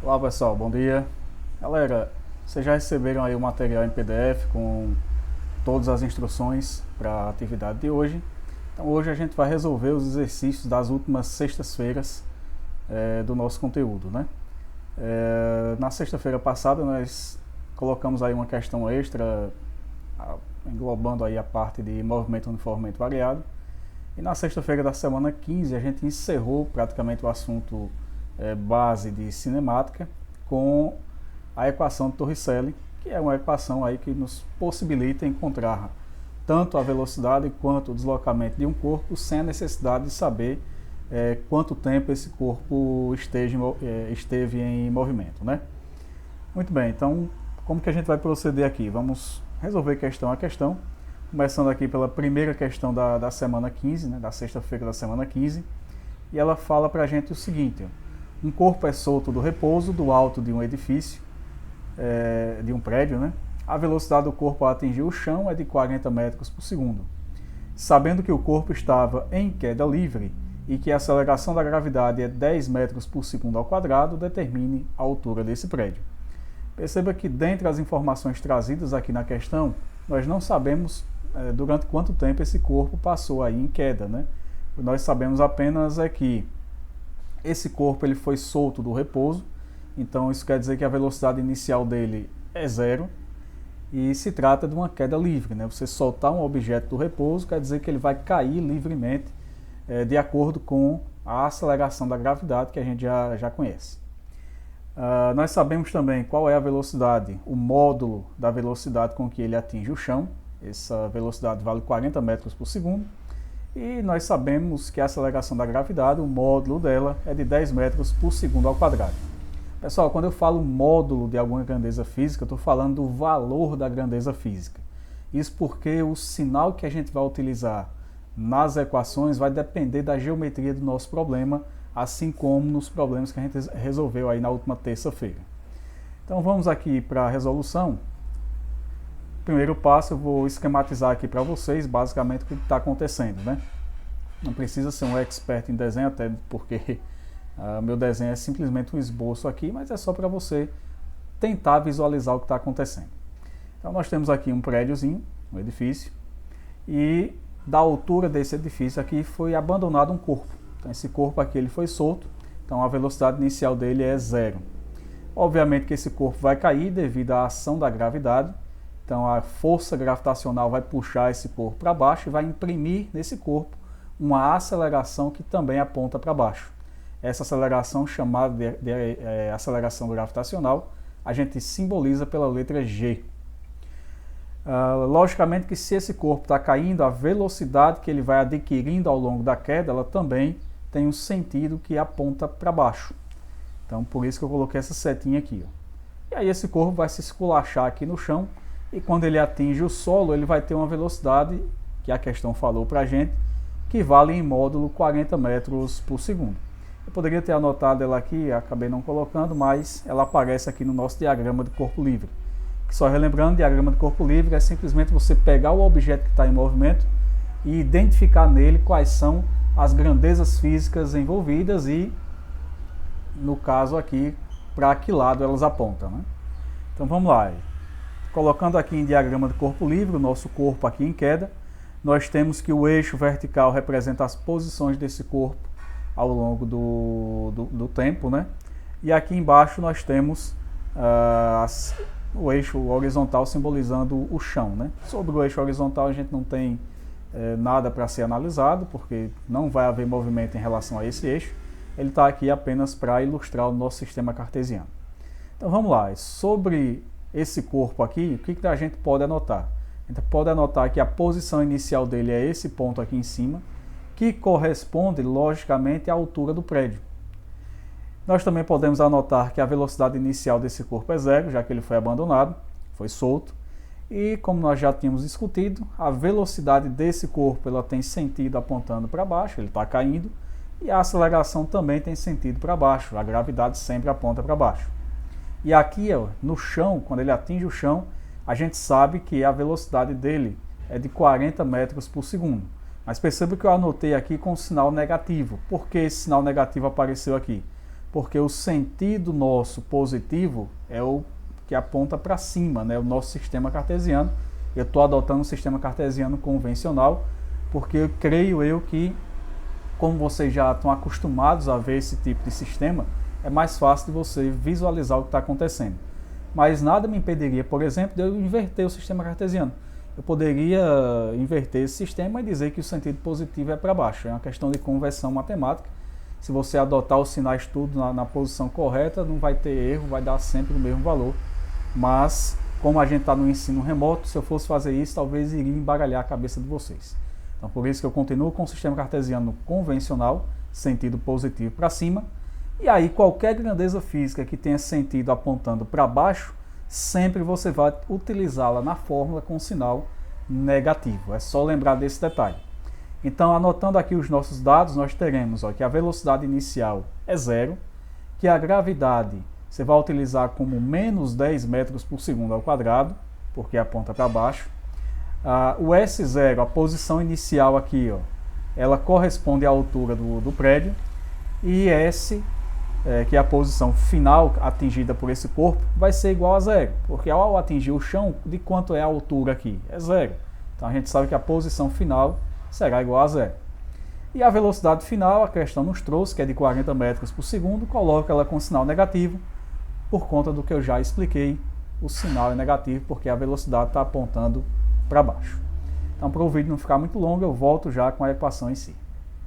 Olá pessoal, bom dia. Galera, vocês já receberam aí o material em PDF com todas as instruções para a atividade de hoje. Então hoje a gente vai resolver os exercícios das últimas sextas-feiras do nosso conteúdo, né? Na sexta-feira passada nós colocamos aí uma questão extra englobando aí a parte de movimento uniformemente variado. E na sexta-feira da semana 15 a gente encerrou praticamente o assunto base de cinemática com a equação de Torricelli, que é uma equação aí que nos possibilita encontrar tanto a velocidade quanto o deslocamento de um corpo sem a necessidade de saber quanto tempo esse corpo esteve em movimento, né? Muito bem, então como que a gente vai proceder aqui? Vamos resolver questão a questão, começando aqui pela primeira questão da semana 15, né, da sexta-feira da semana 15, e ela fala para a gente o seguinte: um corpo é solto do repouso do alto de um edifício, de um prédio, né? A velocidade do corpo a atingir o chão é de 40 metros por segundo. Sabendo que o corpo estava em queda livre e que a aceleração da gravidade é 10 metros por segundo ao quadrado, determine a altura desse prédio. Perceba que dentre as informações trazidas aqui na questão, nós não sabemos durante quanto tempo esse corpo passou aí em queda, né? Nós sabemos apenas que esse corpo ele foi solto do repouso, então isso quer dizer que a velocidade inicial dele é zero e se trata de uma queda livre, né? Você soltar um objeto do repouso quer dizer que ele vai cair livremente de acordo com a aceleração da gravidade que a gente já conhece. Nós sabemos também qual é a velocidade, o módulo da velocidade com que ele atinge o chão. Essa velocidade vale 40 metros por segundo. E nós sabemos que a aceleração da gravidade, o módulo dela, é de 10 metros por segundo ao quadrado. Pessoal, quando eu falo módulo de alguma grandeza física, eu estou falando do valor da grandeza física. Isso porque o sinal que a gente vai utilizar nas equações vai depender da geometria do nosso problema, assim como nos problemas que a gente resolveu aí na última terça-feira. Então vamos aqui para a resolução. Primeiro passo, eu vou esquematizar aqui para vocês basicamente o que está acontecendo, né? Não precisa ser um expert em desenho, até porque meu desenho é simplesmente um esboço aqui, mas é só para você tentar visualizar o que está acontecendo. Então nós temos aqui um prédiozinho, um edifício, e da altura desse edifício aqui foi abandonado um corpo. Então esse corpo aqui ele foi solto, então a velocidade inicial dele é zero. Obviamente que esse corpo vai cair devido à ação da gravidade, então a força gravitacional vai puxar esse corpo para baixo e vai imprimir nesse corpo uma aceleração que também aponta para baixo. Essa aceleração, chamada de aceleração gravitacional, a gente simboliza pela letra G. Logicamente que se esse corpo está caindo, a velocidade que ele vai adquirindo ao longo da queda, ela também tem um sentido que aponta para baixo. Então por isso que eu coloquei essa setinha aqui. E aí esse corpo vai se esculachar aqui no chão, e quando ele atinge o solo, ele vai ter uma velocidade, que a questão falou para a gente, que vale em módulo 40 metros por segundo. Eu poderia ter anotado ela aqui, acabei não colocando, mas ela aparece aqui no nosso diagrama de corpo livre. Só relembrando, diagrama de corpo livre é simplesmente você pegar o objeto que está em movimento e identificar nele quais são as grandezas físicas envolvidas e, no caso aqui, para que lado elas apontam, né? Então vamos lá. Colocando aqui em diagrama de corpo livre, o nosso corpo aqui em queda, nós temos que o eixo vertical representa as posições desse corpo ao longo do tempo, né? E aqui embaixo nós temos o eixo horizontal simbolizando o chão, né? Sobre o eixo horizontal a gente não tem nada para ser analisado, porque não vai haver movimento em relação a esse eixo. Ele está aqui apenas para ilustrar o nosso sistema cartesiano. Então vamos lá, sobre esse corpo aqui, o que a gente pode anotar? A gente pode anotar que a posição inicial dele é esse ponto aqui em cima, que corresponde, logicamente, à altura do prédio. Nós também podemos anotar que a velocidade inicial desse corpo é zero, já que ele foi abandonado, foi solto. E, como nós já tínhamos discutido, a velocidade desse corpo ela tem sentido apontando para baixo, ele está caindo, e a aceleração também tem sentido para baixo, a gravidade sempre aponta para baixo. E aqui, ó, no chão, quando ele atinge o chão, a gente sabe que a velocidade dele é de 40 metros por segundo. Mas perceba que eu anotei aqui com um sinal negativo. Por que esse sinal negativo apareceu aqui? porque o sentido nosso positivo é o que aponta para cima, né? O nosso sistema cartesiano. Eu estou adotando o sistema cartesiano convencional, porque eu creio que, como vocês já estão acostumados a ver esse tipo de sistema, é mais fácil de você visualizar o que está acontecendo. Mas nada me impediria, por exemplo, de eu inverter o sistema cartesiano. Eu poderia inverter esse sistema e dizer que o sentido positivo é para baixo. É uma questão de conversão matemática. Se você adotar os sinais tudo na posição correta, não vai ter erro, vai dar sempre o mesmo valor. Mas, como a gente está no ensino remoto, se eu fosse fazer isso, talvez iria embaralhar a cabeça de vocês. Então, por isso que eu continuo com o sistema cartesiano convencional, sentido positivo para cima. E aí, qualquer grandeza física que tenha sentido apontando para baixo, sempre você vai utilizá-la na fórmula com sinal negativo. É só lembrar desse detalhe. Então, anotando aqui os nossos dados, nós teremos que a velocidade inicial é zero, que a gravidade você vai utilizar como menos 10 metros por segundo ao quadrado, porque aponta para baixo. O S0, a posição inicial aqui, ela corresponde à altura do prédio, e S, que é a posição final atingida por esse corpo, vai ser igual a zero, porque ao atingir o chão, de quanto é a altura aqui? É zero. Então a gente sabe que a posição final será igual a zero. E a velocidade final, a questão nos trouxe, que é de 40 metros por segundo, coloca ela com sinal negativo, por conta do que eu já expliquei, o sinal é negativo porque a velocidade está apontando para baixo. Então, para o vídeo não ficar muito longo, eu volto já com a equação em si.